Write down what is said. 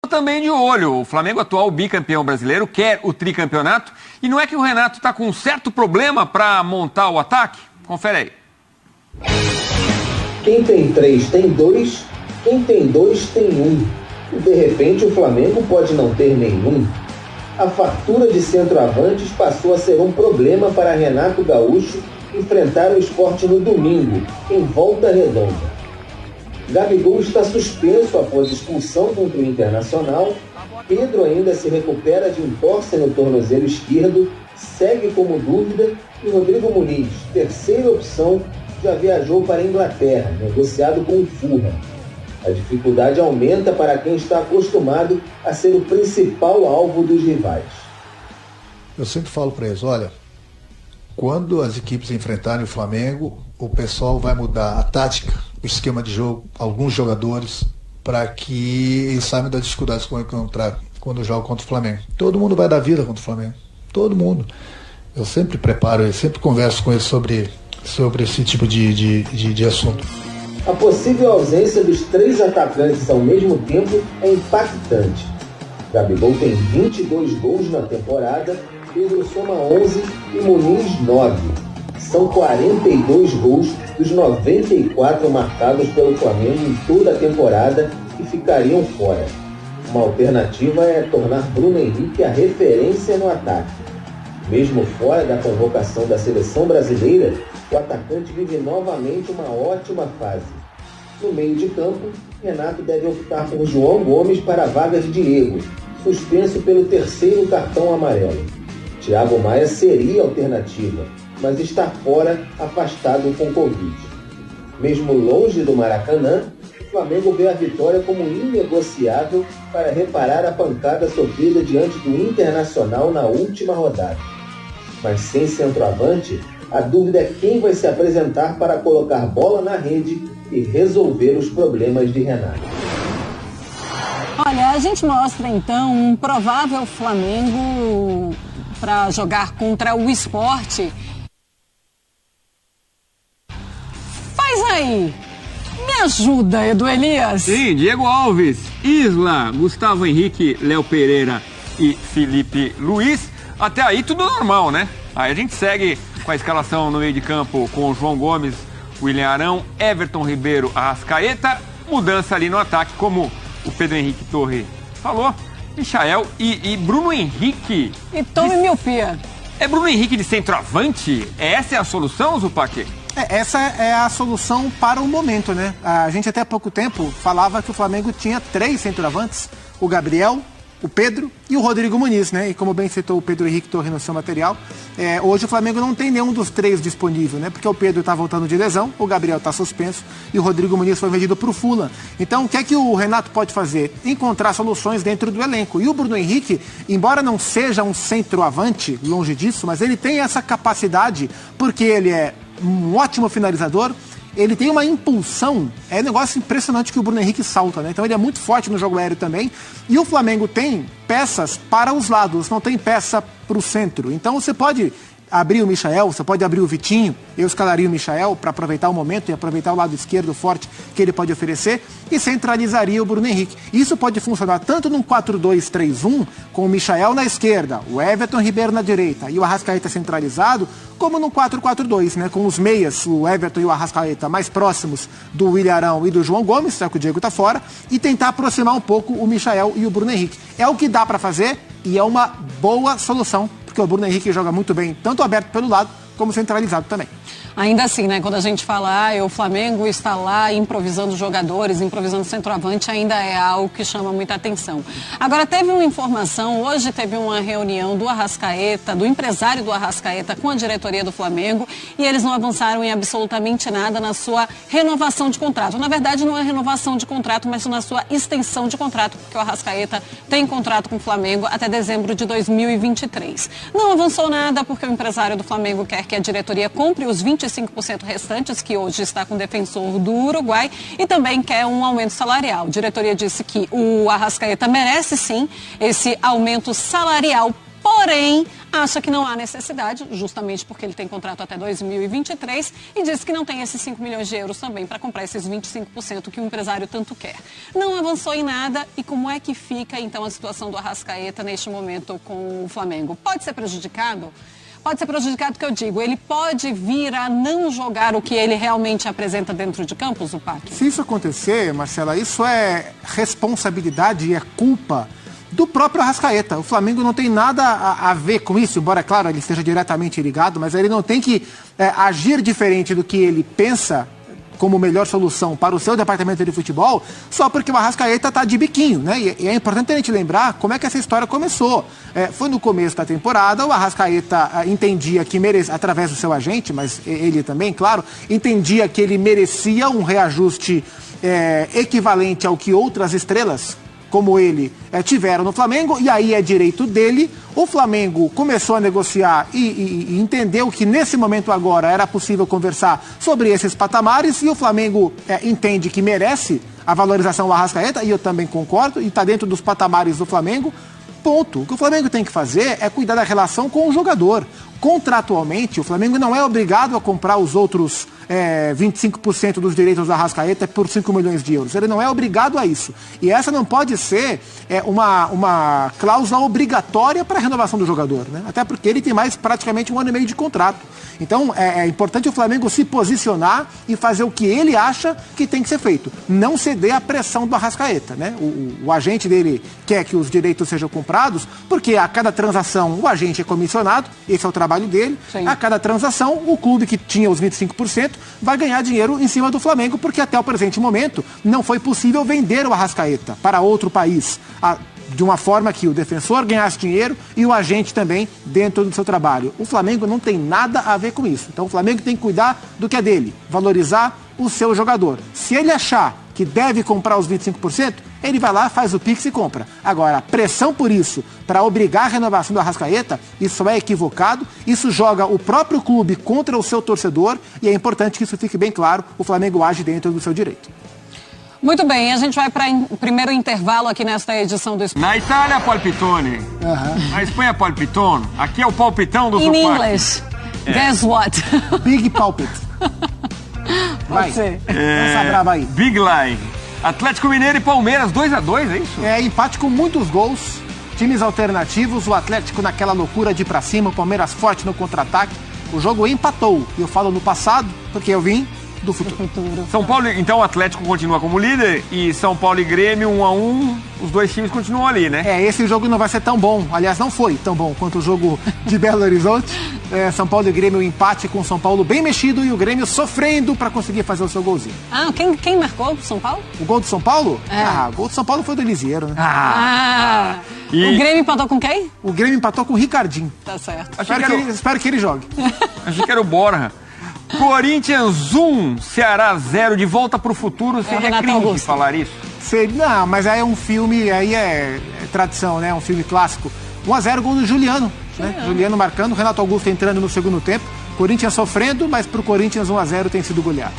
Também de olho, o Flamengo, atual bicampeão brasileiro, quer o tricampeonato e não é que o Renato está com um certo problema para montar o ataque? Confere aí. Quem tem 3 tem 2, quem tem 2 tem 1. E de repente o Flamengo pode não ter nenhum. A fartura de centroavantes passou a ser um problema para Renato Gaúcho enfrentar o Sport no domingo, em Volta Redonda. Gabigol está suspenso após expulsão contra o Internacional. Pedro ainda se recupera de entorse no tornozelo esquerdo, segue como dúvida, e Rodrigo Muniz, terceira opção, já viajou para a Inglaterra, negociado com o Fulham. A dificuldade aumenta para quem está acostumado a ser o principal alvo dos rivais. Eu sempre falo para eles, olha, quando as equipes enfrentarem o Flamengo, o pessoal vai mudar a tática, o esquema de jogo, alguns jogadores, para que eles saibam das dificuldades que vão encontrar quando jogam contra o Flamengo. Todo mundo vai dar vida contra o Flamengo. Todo mundo. Eu sempre preparo, eu sempre converso com eles sobre esse tipo de assunto. A possível ausência dos 3 atacantes ao mesmo tempo é impactante. Gabigol tem 22 gols na temporada, Pedro soma 11 e Muniz 9. São 42 gols dos 94 marcados pelo Flamengo em toda a temporada que ficariam fora. Uma alternativa é tornar Bruno Henrique a referência no ataque. Mesmo fora da convocação da seleção brasileira, o atacante vive novamente uma ótima fase. No meio de campo, Renato deve optar por João Gomes para a vaga de Diego, suspenso pelo 3º cartão amarelo. Thiago Maia seria a alternativa, mas está fora, afastado com Covid. Mesmo longe do Maracanã, o Flamengo vê a vitória como inegociável para reparar a pancada sofrida diante do Internacional na última rodada. Mas sem centroavante, a dúvida é quem vai se apresentar para colocar bola na rede e resolver os problemas de Renato. Olha, a gente mostra então um provável Flamengo para jogar contra o Sport. Faz aí, me ajuda, Edu Elias. Sim, Diego Alves, Isla, Gustavo Henrique, Léo Pereira e Felipe Luiz. Até aí tudo normal, né? Aí a gente segue com a escalação no meio de campo com o João Gomes, William Arão, Everton Ribeiro, Arrascaeta. Mudança ali no ataque, como o Pedro Henrique Torre falou, Michael e Bruno Henrique. E tome miopia. É Bruno Henrique de centroavante? Essa é a solução, Zupac? Essa é a solução para o momento, né? A gente até há pouco tempo falava que o Flamengo tinha 3 centroavantes, o Gabriel, o Pedro e o Rodrigo Muniz, né? E como bem citou o Pedro Henrique Torre no seu material, hoje o Flamengo não tem nenhum dos 3 disponível, né? Porque o Pedro está voltando de lesão, o Gabriel está suspenso e o Rodrigo Muniz foi vendido para o Fulham. Então, o que é que o Renato pode fazer? Encontrar soluções dentro do elenco. E o Bruno Henrique, embora não seja um centroavante, longe disso, mas ele tem essa capacidade, porque ele é um ótimo finalizador, ele tem uma impulsão, é um negócio impressionante que o Bruno Henrique salta, né? Então ele é muito forte no jogo aéreo também. E o Flamengo tem peças para os lados, não tem peça para o centro. Então você pode abrir o Michael, você pode abrir o Vitinho, eu escalaria o Michael para aproveitar o momento e aproveitar o lado esquerdo forte que ele pode oferecer e centralizaria o Bruno Henrique. Isso pode funcionar tanto num 4-2-3-1, com o Michael na esquerda, o Everton Ribeiro na direita e o Arrascaeta centralizado, como no 4-4-2, né, com os meias, o Everton e o Arrascaeta mais próximos do William Arão e do João Gomes, já que o Diego está fora, e tentar aproximar um pouco o Michael e o Bruno Henrique. É o que dá para fazer e é uma boa solução, porque o Bruno Henrique joga muito bem, tanto aberto pelo lado, como centralizado também. Ainda assim, né, quando a gente fala, o Flamengo está lá improvisando jogadores, improvisando centroavante, ainda é algo que chama muita atenção. Agora, teve uma informação, hoje teve uma reunião do Arrascaeta, do empresário do Arrascaeta com a diretoria do Flamengo, e eles não avançaram em absolutamente nada na sua renovação de contrato. Na verdade, não é renovação de contrato, mas na sua extensão de contrato, porque o Arrascaeta tem contrato com o Flamengo até dezembro de 2023. Não avançou nada porque o empresário do Flamengo quer que a diretoria compre os 25% restantes, que hoje está com o defensor do Uruguai, e também quer um aumento salarial. A diretoria disse que o Arrascaeta merece sim esse aumento salarial, porém, acha que não há necessidade, justamente porque ele tem contrato até 2023, e diz que não tem esses 5 milhões de euros também para comprar esses 25% que o empresário tanto quer. Não avançou em nada, e como é que fica então a situação do Arrascaeta neste momento com o Flamengo? Pode ser prejudicado? Pode ser prejudicado, que eu digo, ele pode vir a não jogar o que ele realmente apresenta dentro de campo, Zupac? Se isso acontecer, Marcela, isso é responsabilidade e é culpa do próprio Arrascaeta. O Flamengo não tem nada a ver com isso, embora, claro, ele esteja diretamente ligado, mas ele não tem que agir diferente do que ele pensa como melhor solução para o seu departamento de futebol, só porque o Arrascaeta está de biquinho, né? E é importante a gente lembrar como é que essa história começou. Foi no começo da temporada, o Arrascaeta entendia que merecia, através do seu agente, mas ele também, claro, entendia que ele merecia um reajuste equivalente ao que outras estrelas como ele tiveram no Flamengo, e aí é direito dele. O Flamengo começou a negociar e entendeu que nesse momento agora era possível conversar sobre esses patamares, e o Flamengo entende que merece a valorização do Arrascaeta, e eu também concordo, e está dentro dos patamares do Flamengo. Ponto. O que o Flamengo tem que fazer é cuidar da relação com o jogador. Contratualmente, o Flamengo não é obrigado a comprar os outros 25% dos direitos do Arrascaeta por 5 milhões de euros. Ele não é obrigado a isso. E essa não pode ser uma cláusula obrigatória para a renovação do jogador, né? Até porque ele tem mais praticamente 1 ano e meio de contrato. Então é importante o Flamengo se posicionar e fazer o que ele acha que tem que ser feito. Não ceder à pressão do Arrascaeta, né? O agente dele quer que os direitos sejam comprados, porque a cada transação o agente é comissionado, esse é o trabalho dele. Sim. A cada transação, o clube que tinha os 25% vai ganhar dinheiro em cima do Flamengo, porque até o presente momento não foi possível vender o Arrascaeta para outro país, de uma forma que o defensor ganhasse dinheiro e o agente também dentro do seu trabalho. O Flamengo não tem nada a ver com isso. Então o Flamengo tem que cuidar do que é dele, valorizar o seu jogador. Se ele achar que deve comprar os 25%, ele vai lá, faz o Pix e compra. Agora, pressão por isso, para obrigar a renovação do Arrascaeta, isso é equivocado, isso joga o próprio clube contra o seu torcedor, e é importante que isso fique bem claro, o Flamengo age dentro do seu direito. Muito bem, a gente vai para o primeiro intervalo aqui nesta edição do Esporte. Na Itália, palpitone. Na Espanha, palpitone. Aqui é o palpitão do In English, guess what? Big palpite. Vai, essa brava aí. Big line. Atlético Mineiro e Palmeiras, 2-2, é isso? É, empate com muitos gols, times alternativos, o Atlético naquela loucura de ir pra cima, o Palmeiras forte no contra-ataque. O jogo empatou, e eu falo no passado, porque eu vim do futuro. São Paulo, então o Atlético continua como líder, e São Paulo e Grêmio 1-1, os dois times continuam ali, né? Esse jogo não vai ser tão bom, aliás, não foi tão bom quanto o jogo de Belo Horizonte. São Paulo e Grêmio, empate com o São Paulo bem mexido, e o Grêmio sofrendo para conseguir fazer o seu golzinho. Quem marcou o São Paulo? O gol do São Paulo? O gol do São Paulo foi do Elisiero, né? O Grêmio empatou com quem? O Grêmio empatou com o Ricardinho. Tá certo. Espero que ele jogue. Achei que era o Borja. Corinthians 1, Ceará 0, de volta pro futuro. Seria cringe falar isso? Não, mas aí é um filme, aí é tradição, né? Um filme clássico. 1-0, gol do Juliano, né? Juliano marcando, Renato Augusto entrando no segundo tempo. Corinthians sofrendo, mas pro Corinthians 1-0 tem sido goleado.